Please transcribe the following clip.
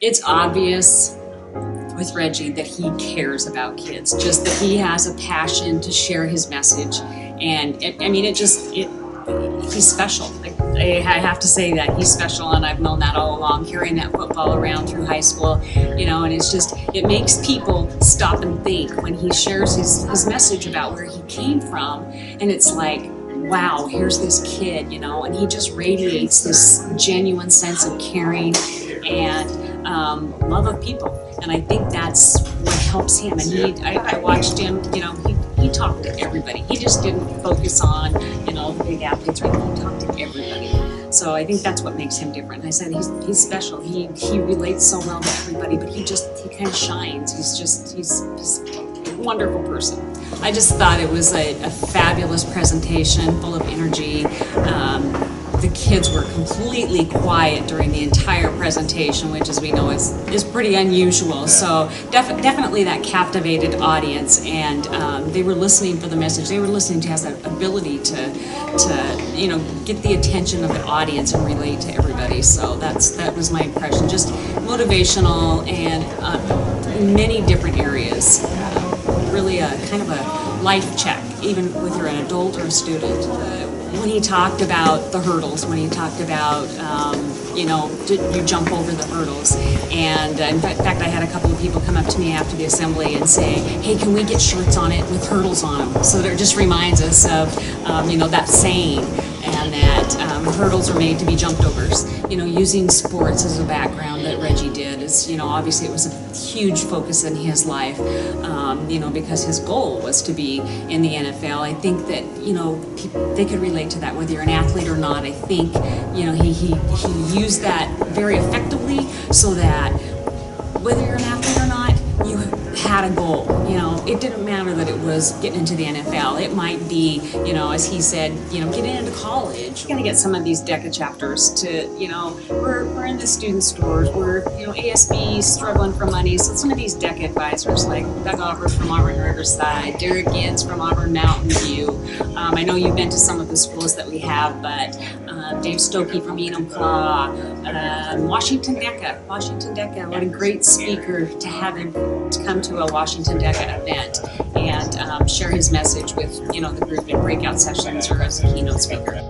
It's obvious with Reggie that he cares about kids, just that he has a passion to share his message. And he's special. I have to say that he's special, and I've known that all along, carrying that football around through high school, and it makes people stop and think when he shares his message about where he came from. And it's like, wow, here's this kid, and he just radiates this genuine sense of caring and love of people. And I think that's what helps him. And I watched him, he talked to everybody. He just didn't focus on, the big athletes, right? He talked to everybody. So I think that's what makes him different. I said he's special. He relates so well to everybody, but he kind of shines. He's a wonderful person. I just thought it was a fabulous presentation, full of energy. The kids were completely quiet during the entire presentation, which, as we know, is pretty unusual. So definitely that captivated audience, and they were listening for the message. They were listening to, has that ability to get the attention of the audience and relate to everybody. So that was my impression. Just motivational and in many different areas. Really a kind of a life check, even whether you're an adult or a student. When he talked about the hurdles, when he talked about, did you jump over the hurdles? And in fact, I had a couple of people come up to me after the assembly and say, hey, can we get shirts on it with hurdles on them? So that it just reminds us of, that saying, and that hurdles are made to be jumped overs. Using sports as a background that Reggie did is, obviously it was a huge focus in his life, because his goal was to be in the NFL. I think that, they could relate to that, whether you're an athlete or not. I think, he used that very effectively so that whether you're an athlete or not, you had a goal. It didn't matter that it was getting into the NFL. It might be, as he said, getting into college. You're gonna get some of these DECA chapters to, we're in the student stores. We're, ASB struggling for money. So some of these DECA advisors, like Doug Auburn from Auburn Riverside, Derek Gins from Auburn Mountain View. I know you've been to some of the schools that we have, but Dave Stokey from Enumclaw, Washington DECA. What a great speaker to have him to come to a Washington DECA event and share his message with, the group in breakout sessions or as a keynote speaker.